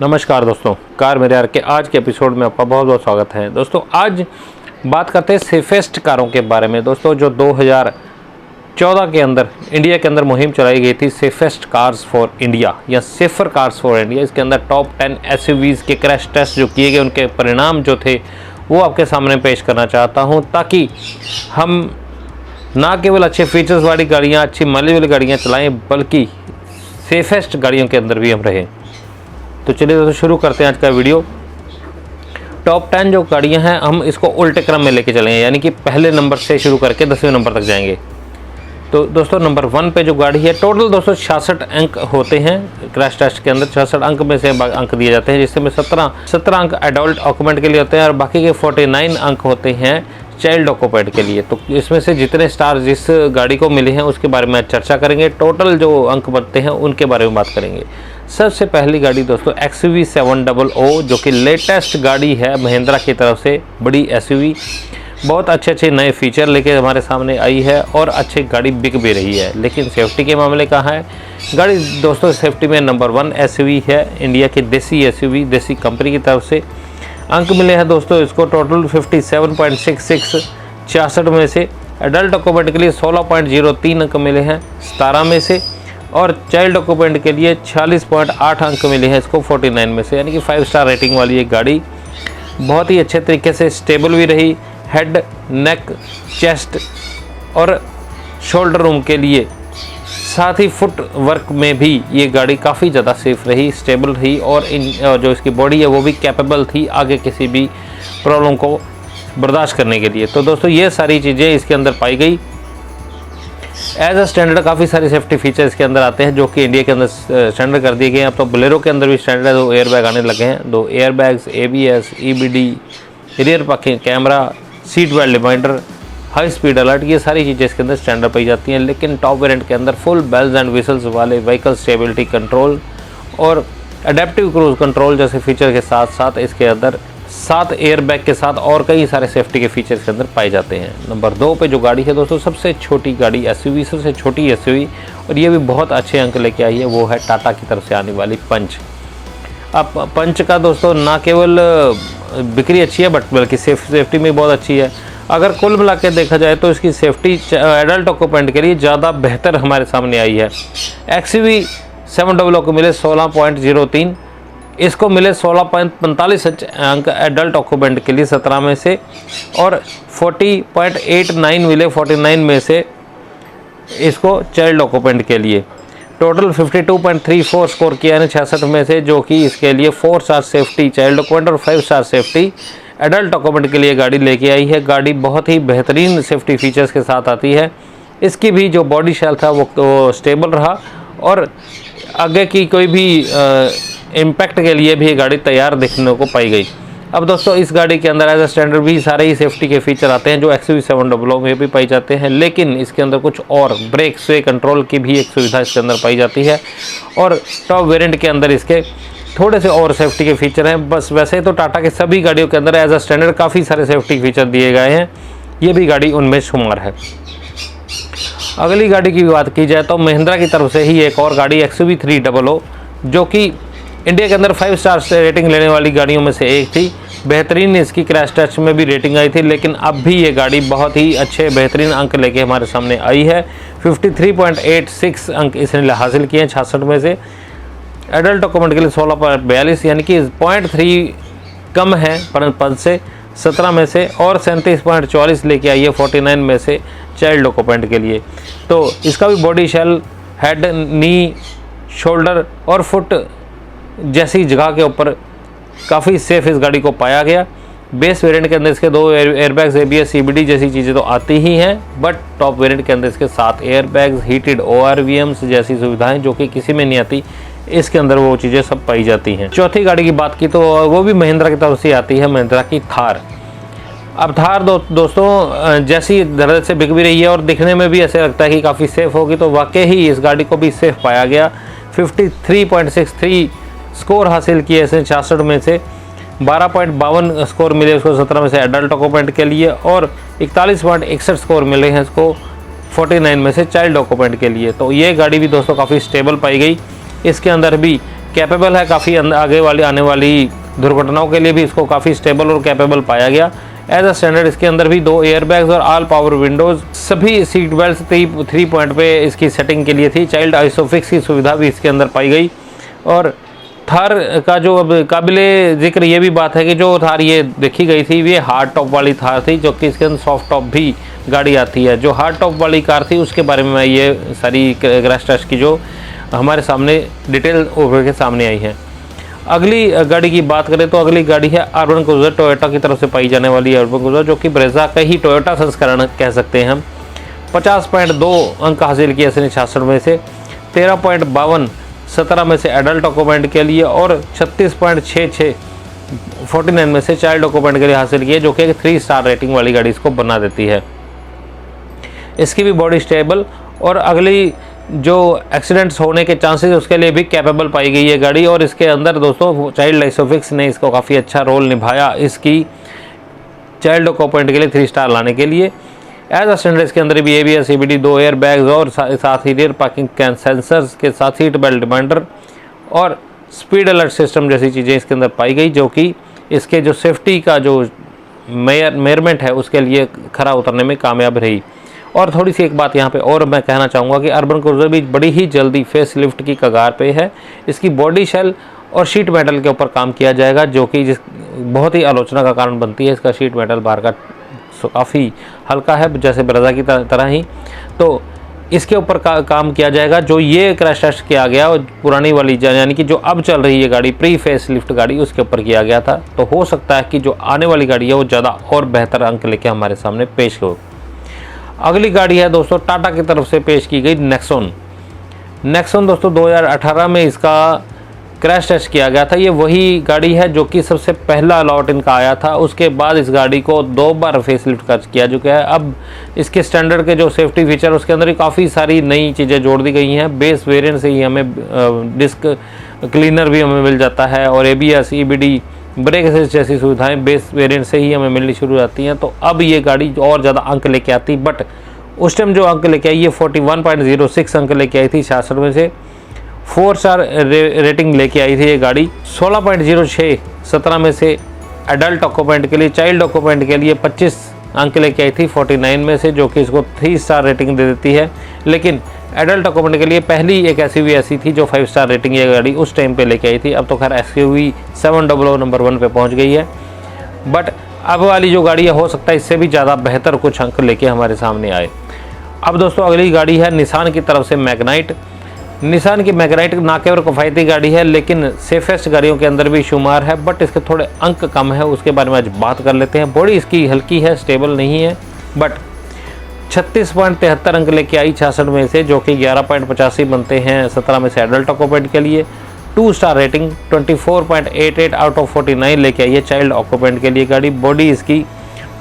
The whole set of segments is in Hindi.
नमस्कार दोस्तों, कार मेरे यार के आज के एपिसोड में आपका बहुत बहुत स्वागत है। दोस्तों आज बात करते हैं सेफेस्ट कारों के बारे में। दोस्तों जो 2014 के अंदर इंडिया के अंदर मुहिम चलाई गई थी सेफेस्ट कार्स फॉर इंडिया या सेफर कार्स फॉर इंडिया, इसके अंदर टॉप 10 एसयूवीज़ के क्रैश टेस्ट जो किए गए उनके परिणाम जो थे वो आपके सामने पेश करना चाहता हूँ, ताकि हम ना केवल अच्छे फीचर्स वाली गाड़ियाँ, अच्छी माइलेज वाली गाड़ियाँ चलाएँ, बल्कि सेफेस्ट गाड़ियों के अंदर भी हम रहें। तो चलिए दोस्तों शुरू करते हैं आज का वीडियो। टॉप 10 जो गाड़ियां हैं हम इसको उल्टे क्रम में लेके चलेंगे, यानी कि पहले नंबर से शुरू करके 10वें नंबर तक जाएंगे। तो दोस्तों नंबर 1 पे जो गाड़ी है, टोटल दोस्तों 66 अंक होते हैं क्रैश टेस्ट के अंदर। 66 अंक में से अंक दिए जाते हैं, जिसमें 17 अंक एडल्ट ऑक्यूपेंट के लिए होते हैं और बाकी के 49 अंक होते हैं चाइल्ड ऑक्यूपेंट के लिए। तो इसमें से जितने स्टार जिस गाड़ी को मिले हैं उसके बारे में आज चर्चा करेंगे। टोटल जो अंक बनते हैं उनके बारे में बात करेंगे। सबसे पहली गाड़ी दोस्तों XUV 700, जो कि लेटेस्ट गाड़ी है महिंद्रा की तरफ से, बड़ी SUV, बहुत अच्छे नए फीचर लेके हमारे सामने आई है और अच्छी गाड़ी बिक भी रही है। लेकिन सेफ्टी के मामले कहाँ है गाड़ी दोस्तों? सेफ्टी में नंबर 1 SUV है, इंडिया की देसी SUV, देसी कंपनी की तरफ से। अंक मिले हैं दोस्तों इसको टोटल 57.66, 66 में से। एडल्ट ऑक्यूपेंट के लिए 16.03 अंक मिले हैं 17 में से, और चाइल्ड ऑक्यूपेंट के लिए 46.8 अंक मिले हैं इसको 49 में से, यानी कि 5 स्टार रेटिंग वाली एक गाड़ी। बहुत ही अच्छे तरीके से स्टेबल भी रही। हेड, नेक, चेस्ट और शोल्डर रूम के लिए, साथ ही फुट वर्क में भी ये गाड़ी काफ़ी ज़्यादा सेफ रही, स्टेबल रही, और जो इसकी बॉडी है वो भी कैपेबल थी आगे किसी भी प्रॉब्लम को बर्दाश्त करने के लिए। तो दोस्तों ये सारी चीज़ें इसके अंदर पाई गई। एज अ स्टैंडर्ड काफ़ी सारे सेफ्टी फीचर इसके अंदर आते हैं जो कि इंडिया के अंदर स्टैंडर्ड कर दिए गए हैं। अब तो बोलेरो के अंदर भी स्टैंडर्ड है, 2 एयरबैग आने लगे हैं, 2 airbags, ABS, EBD, rear parking camera, seat belt reminder, high speed alert, ये सारी चीज़ें इसके अंदर स्टैंडर्ड पाई जाती हैं। लेकिन टॉप वेरिएंट के अंदर फुल बेल्स एंड विसल्स वाले व्हीकल स्टेबिलिटी कंट्रोल और एडेप्टिव क्रूज कंट्रोल जैसे फीचर के साथ साथ इसके अंदर 7 एयरबैग के साथ और कई सारे सेफ्टी के फीचर के अंदर पाए जाते हैं। नंबर 2 पे जो गाड़ी है दोस्तों, सबसे छोटी गाड़ी SUV, सबसे छोटी SUV, और ये भी बहुत अच्छे अंक लेके आई है, वो है टाटा की तरफ से आने वाली पंच। अब पंच का दोस्तों ना केवल बिक्री अच्छी है बल्कि सेफ्टी में बहुत अच्छी है। अगर कुल मिला के देखा जाए तो इसकी सेफ्टी एडल्ट ऑक्यूपेंट के लिए ज़्यादा बेहतर हमारे सामने आई है। XUV 700 को मिले 16.03, इसको मिले 16.45 अंक एडल्ट ऑक्यूपेंट के लिए 17 में से, और 40.89 मिले 49 में से इसको चाइल्ड ऑक्यूपेंट के लिए। टोटल 52.34 स्कोर किया है 66 में से, जो कि इसके लिए 4 स्टार सेफ्टी चाइल्ड ऑक्यूपेंट और 5 स्टार सेफ्टी एडल्ट ऑक्यूपेंट के लिए गाड़ी लेके आई है। गाड़ी बहुत ही बेहतरीन सेफ्टी फीचर्स के साथ आती है। इसकी भी जो बॉडी शेल था वो स्टेबल रहा, और आगे की कोई भी इम्पैक्ट के लिए भी ये गाड़ी तैयार देखने को पाई गई। अब दोस्तों इस गाड़ी के अंदर एज अ स्टैंडर्ड भी सारे ही सेफ्टी के फीचर आते हैं जो XUV 700 में भी पाई जाते हैं, लेकिन इसके अंदर कुछ और ब्रेक स्वे कंट्रोल की भी एक सुविधा इसके अंदर पाई जाती है, और टॉप वेरिएंट के अंदर इसके थोड़े से और सेफ्टी के फीचर हैं। बस वैसे तो टाटा के सभी गाड़ियों के अंदर एज अ स्टैंडर्ड काफ़ी सारे सेफ्टी फीचर दिए गए हैं, ये भी गाड़ी उनमें शुमार है। अगली गाड़ी की बात की जाए तो महिंद्रा की तरफ से ही एक और गाड़ी XUV 300, जो कि इंडिया के अंदर 5 स्टार से रेटिंग लेने वाली गाड़ियों में से एक थी। बेहतरीन इसकी क्रैश टेस्ट में भी रेटिंग आई थी, लेकिन अब भी ये गाड़ी बहुत ही अच्छे बेहतरीन अंक लेके हमारे सामने आई है। 53.86 अंक इसने हासिल किए हैं 66 में से। एडल्ट ऑक्यूपेंट के लिए 16.42, यानी कि 0.3 कम है पद से 17 में से, और 37.44 लेके आई है 49 में से चाइल्ड ऑक्यूपेंट के लिए। तो इसका भी बॉडी शेल, हेड, नी, शोल्डर और फुट जैसी जगह के ऊपर काफ़ी सेफ इस गाड़ी को पाया गया। बेस वेरिएंट के अंदर इसके 2 एयरबैग्स, ABS, EBD जैसी चीज़ें तो आती ही हैं, बट टॉप वेरिएंट के अंदर इसके 7 एयरबैग्स, हीटेड ORVMs जैसी सुविधाएं जो कि किसी में नहीं आती, इसके अंदर वो चीज़ें सब पाई जाती हैं। चौथी गाड़ी की बात की तो वो भी महिंद्रा की तरफ से आती है, महिंद्रा की थार। अब थार दोस्तों जैसी दरअसल से बिक भी रही है और दिखने में भी ऐसे लगता है कि काफ़ी सेफ़ होगी, तो वाकई ही इस गाड़ी को भी सेफ़ पाया गया। 53.63 स्कोर हासिल किए इसने 66 में से, 12.52 स्कोर मिले उसको 17 में से एडल्ट ऑक्यूपेंट के लिए, और 41.61 स्कोर मिले हैं इसको 49 में से चाइल्ड ऑक्यूपेंट के लिए। तो ये गाड़ी भी दोस्तों काफ़ी स्टेबल पाई गई। इसके अंदर भी कैपेबल है, काफ़ी आगे वाली आने वाली दुर्घटनाओं के लिए भी इसको काफ़ी स्टेबल और कैपेबल पाया गया। एज अ स्टैंडर्ड इसके अंदर भी 2 एयरबैग्स और ऑल पावर विंडोज़, सभी सीट बेल्ट 3 पॉइंट पे इसकी सेटिंग के लिए थी। चाइल्ड आइसोफिक्स की सुविधा भी इसके अंदर पाई गई। और थार का जो अब काबिले ज़िक्र ये भी बात है कि जो थार ये देखी गई थी ये हार्ड टॉप वाली थार थी, जो कि इसके अंदर सॉफ्ट टॉप भी गाड़ी आती है। जो हार्ड टॉप वाली कार थी उसके बारे में ये सारी क्रैश टेस्ट की जो हमारे सामने डिटेल उभर के सामने आई है। अगली गाड़ी की बात करें तो अगली गाड़ी है अर्बन क्रूजर, टोयोटा की तरफ से पाई जाने वाली अर्बन क्रूजर, जो कि ब्रेजा का ही टोयोटा संस्करण कह सकते हैं हम। 50.2 अंक हासिल किए इसने 66 में से, 13.52 17 में से एडल्ट ऑक्यूपेंट के लिए और 36.66 49 में से चाइल्ड ऑक्यूपेंट के लिए हासिल किए, जो कि 3 स्टार रेटिंग वाली गाड़ी इसको बना देती है। इसकी भी बॉडी स्टेबल और अगली जो एक्सीडेंट्स होने के चांसेस उसके लिए भी कैपेबल पाई गई है गाड़ी। और इसके अंदर दोस्तों चाइल्ड आइसोफिक्स ने इसको काफ़ी अच्छा रोल निभाया इसकी चाइल्ड ऑक्यूपेंट के लिए 3 स्टार लाने के लिए। एज अ स्टैंडर्ड इसके अंदर भी ABS CBD 2 एयर बैग्स और साथ ही रियर पार्किंग सेंसर्स के साथ सीट बेल्ट रिमाइंडर और स्पीड अलर्ट सिस्टम जैसी चीज़ें इसके अंदर पाई गई, जो कि इसके जो सेफ्टी का जो मेजरमेंट है उसके लिए खरा उतरने में कामयाब रही। और थोड़ी सी एक बात यहाँ पे और मैं कहना चाहूँगा कि अर्बन क्रूजर भी बड़ी ही जल्दी फेस लिफ्ट की कगार पे है। इसकी बॉडी शेल और शीट मेटल के ऊपर काम किया जाएगा, जो कि बहुत ही आलोचना का कारण बनती है। इसका शीट मेटल बाहर का काफ़ी हल्का है, जैसे ब्रेजा की तरह ही, तो इसके ऊपर काम किया जाएगा। जो ये क्रैश टेस्ट किया गया और पुरानी वाली यानी कि जो अब चल रही है गाड़ी प्री फेस लिफ्ट गाड़ी उसके ऊपर किया गया था, तो हो सकता है कि जो आने वाली गाड़ी है वो ज़्यादा और बेहतर अंक लेके हमारे सामने पेश हो। अगली गाड़ी है दोस्तों टाटा की तरफ से पेश की गई नेक्सॉन। नेक्सॉन दोस्तों 2018 में इसका क्रैश टेस्ट किया गया था। ये वही गाड़ी है जो कि सबसे पहला लॉट इनका आया था। उसके बाद इस गाड़ी को 2 बार फेसलिफ्ट किया चुका है। अब इसके स्टैंडर्ड के जो सेफ्टी फीचर उसके अंदर काफ़ी सारी नई चीज़ें जोड़ दी गई हैं। बेस वेरिएंट से ही हमें डिस्क क्लीनर भी हमें मिल जाता है और ABS EBD ब्रेक असिस्ट जैसी सुविधाएं बेस वेरिएंट से ही हमें मिलनी शुरू हो जाती हैं। तो अब ये गाड़ी और ज़्यादा अंक लेके आती, बट उस टाइम जो अंक लेके आई ये 41.06 अंक लेके आई थी 66 में से। 4 स्टार रेटिंग लेके आई थी ये गाड़ी। 16.06 17 में से एडल्ट ऑक्यूपेंट के लिए, चाइल्ड ऑक्यूपेंट के लिए 25 अंक लेके आई थी 49 में से, जो कि इसको 3 स्टार रेटिंग दे देती है। लेकिन एडल्ट ऑक्यूपेंट के लिए पहली एक SUV ऐसी थी जो 5 स्टार रेटिंग ये गाड़ी उस टाइम पे लेके आई थी। अब तो खैर SUV 700 नंबर 1 पे पहुंच गई है, बट अब वाली जो गाड़ी है हो सकता है इससे भी ज़्यादा बेहतर कुछ अंक लेके हमारे सामने आए। अब दोस्तों अगली गाड़ी है निसान की तरफ से मैग्नाइट। निसान की मैग्नाइट ना केवल किफ़ायती गाड़ी है लेकिन सेफेस्ट गाड़ियों के अंदर भी शुमार है, बट इसके थोड़े अंक कम है, उसके बारे में आज बात कर लेते हैं। बॉडी इसकी हल्की है, स्टेबल नहीं है, बट 36.73 अंक लेके आई 66 में से, जो कि 11.85 बनते हैं 17 में से एडल्ट ऑक्यूपेंट के लिए। 2 स्टार रेटिंग 24.88 आउट ऑफ 49 लेके आई है चाइल्ड ऑक्यूपेंट के लिए गाड़ी। बॉडी इसकी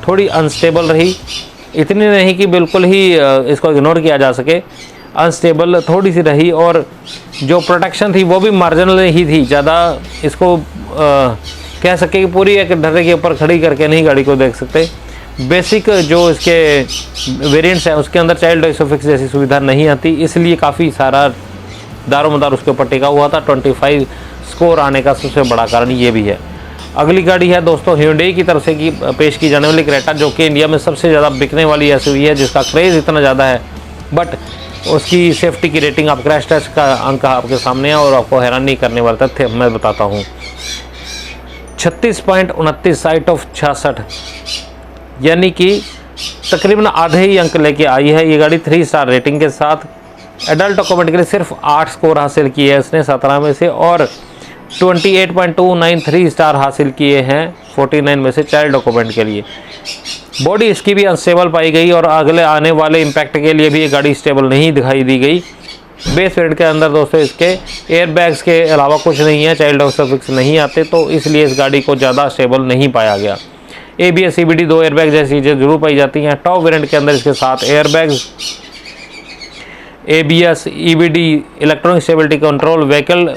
थोड़ी अनस्टेबल रही, इतनी नहीं कि बिल्कुल ही इसको इग्नोर किया जा सके, अनस्टेबल थोड़ी सी रही। और जो प्रोटेक्शन थी वो भी मार्जिनल ही थी, ज़्यादा इसको कह सके कि पूरी एक ढर्रे के ऊपर खड़ी करके नहीं गाड़ी को देख सकते। बेसिक जो इसके वेरिएंट्स हैं उसके अंदर चाइल्ड आइसोफिक्स जैसी सुविधा नहीं आती, इसलिए काफ़ी सारा दारोमदार उसके ऊपर टिका हुआ था। 25 स्कोर आने का सबसे बड़ा कारण ये भी है। अगली गाड़ी है दोस्तों Hyundai की तरफ से पेश की जाने वाली क्रेटा, जो कि इंडिया में सबसे ज़्यादा बिकने वाली SUV है, जिसका क्रेज़ इतना ज़्यादा है, बट उसकी सेफ्टी की रेटिंग आप क्रैश टेस्ट का अंक आपके सामने है और आपको हैरान नहीं करने वाला तथ्य मैं बताता हूँ। 36.29 आउट ऑफ 66, यानी कि तकरीबन आधे ही अंक लेके आई है ये गाड़ी 3 स्टार रेटिंग के साथ। एडल्ट ऑक्यूपेंट के लिए सिर्फ 8 स्कोर हासिल किए हैं इसने 17 में से, और 28.293 स्टार हासिल किए हैं 49 में से चाइल्ड ऑक्यूपेंट के लिए। बॉडी इसकी भी अनस्टेबल पाई गई और अगले आने वाले इम्पैक्ट के लिए भी ये गाड़ी स्टेबल नहीं दिखाई दी गई। बेस वेरिएंट के अंदर दोस्तों इसके एयरबैग्स के अलावा कुछ नहीं है, चाइल्ड आइसोफिक्स नहीं आते, तो इसलिए इस गाड़ी को ज़्यादा स्टेबल नहीं पाया गया। ABS CBD 2 एयरबैग जैसी चीज़ें जरूर पाई जाती हैं। टॉप वेरिएंट के अंदर इसके साथ airbags, ABS EBD, electronic stability control, vehicle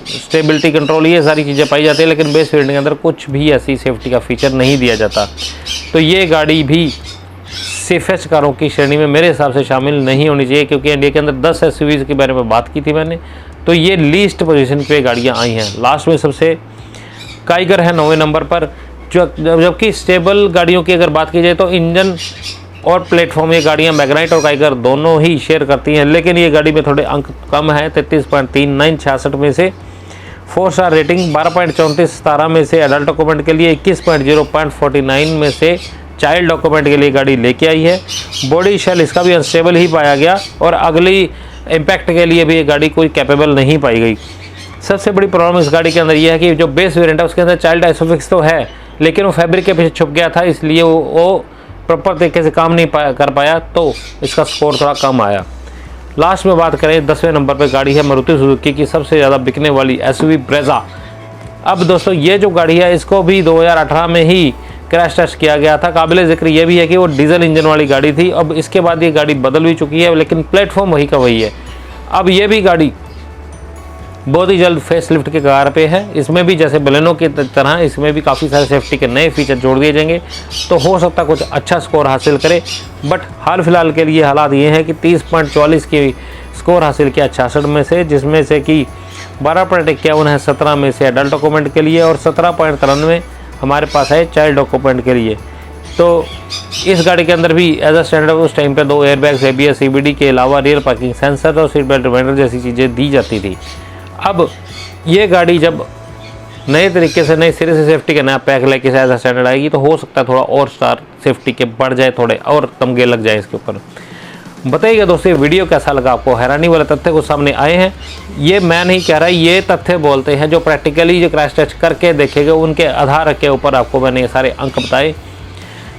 stability control, ये सारी चीज़ें पाई जाती है, लेकिन बेस वेरिएंट के अंदर कुछ भी ऐसी सेफ्टी का फीचर नहीं दिया जाता। तो ये गाड़ी भी सेफेस्ट कारों की श्रेणी में मेरे हिसाब से शामिल नहीं होनी चाहिए, क्योंकि इंडिया के अंदर 10 SUVs के बारे में बात की थी मैंने, तो ये लीस्ट पोजीशन पे गाड़ियाँ आई हैं। लास्ट में सबसे काइगर है 9वें नंबर पर, जबकि स्टेबल गाड़ियों की अगर बात की जाए तो इंजन और प्लेटफॉर्म ये गाड़ियाँ मैग्नाइट और काइगर दोनों ही शेयर करती हैं, लेकिन ये गाड़ी में थोड़े अंक कम है। 33.39 66 में से, 4 स्टार रेटिंग 12.34 17 में से एडल्ट डॉक्यूमेंट के लिए, 21.0.49 में से चाइल्ड डॉक्यूमेंट के लिए गाड़ी लेके आई है। बॉडी शेल इसका भी अनस्टेबल ही पाया गया और अगली इम्पैक्ट के लिए भी ये गाड़ी कोई कैपेबल नहीं पाई गई। सबसे बड़ी प्रॉब्लम इस गाड़ी के अंदर यह है कि जो बेस वेरिएंट है उसके अंदर चाइल्ड आइसोफिक्स तो है, लेकिन वो फैब्रिक के पीछे छुप गया था, इसलिए वो प्रॉपर तरीके से काम नहीं कर पाया, तो इसका स्कोर थोड़ा कम आया। लास्ट में बात करें 10वें नंबर पर गाड़ी है मारुति सुजुकी की सबसे ज़्यादा बिकने वाली एसयूवी ब्रेजा। अब दोस्तों ये जो गाड़ी है इसको भी 2018 में ही क्रैश टेस्ट किया गया था। काबिल जिक्र ये भी है कि वो डीजल इंजन वाली गाड़ी थी। अब इसके बाद ये गाड़ी बदल भी चुकी है, लेकिन प्लेटफॉर्म वही का वही है। अब ये भी गाड़ी बहुत ही जल्द फेस लिफ्ट के कगार पे है। इसमें भी जैसे बलेनो की तरह इसमें भी काफ़ी सारे सेफ्टी के नए फीचर जोड़ दिए जाएंगे, तो हो सकता है कुछ अच्छा स्कोर हासिल करे। बट हाल फिलहाल के लिए हालात ये हैं कि 30.44 की स्कोर हासिल किया 66 में से, जिसमें से कि 12.51 है 17 में से एडल्ट डॉक्यूमेंट के लिए और 17.93 हमारे पास है चाइल्ड डॉक्यूमेंट के लिए। तो इस गाड़ी के अंदर भी एज अ स्टैंडर्ड उस टाइम पे 2 एयरबैग्स, ABS CBD के अलावा रियर पार्किंग सेंसर और सीट बेल्ट रिमाइंडर जैसी चीज़ें दी जाती थी। अब ये गाड़ी जब नए तरीके से नए सिरे से सेफ्टी का नया पैक लेके एज अ स्टैंडर्ड आएगी तो हो सकता है थोड़ा और स्टार सेफ्टी के बढ़ जाए, थोड़े और तमगे लग जाए इसके ऊपर। बताइएगा दोस्तों वीडियो कैसा लगा आपको। हैरानी वाले तथ्य को सामने आए हैं, ये मैं नहीं कह रहा, ये तथ्य बोलते हैं जो प्रैक्टिकली जो क्रैश टेस्ट करके देखेंगे उनके आधार के ऊपर आपको मैंने ये सारे अंक बताए।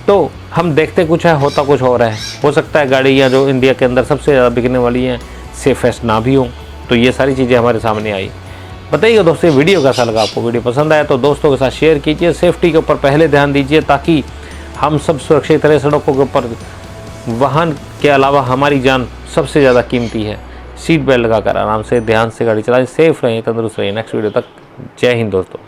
तो हम देखते कुछ है, होता कुछ और है। हो सकता है गाड़ियाँ जो इंडिया के अंदर सबसे ज़्यादा बिकने वाली हैं सेफेस्ट ना भी हों, तो ये सारी चीज़ें हमारे सामने आई। बताइएगा दोस्तों वीडियो कैसा लगा आपको। वीडियो पसंद आया तो दोस्तों के साथ शेयर कीजिए। सेफ्टी के ऊपर पहले ध्यान दीजिए ताकि हम सब सुरक्षित रहे सड़कों के ऊपर। वाहन के अलावा हमारी जान सबसे ज़्यादा कीमती है। सीट बेल्ट लगाकर आराम से ध्यान से गाड़ी चलाएं, सेफ रहें, तंदुरुस्त रहें। नेक्स्ट वीडियो तक जय हिंद दोस्तों।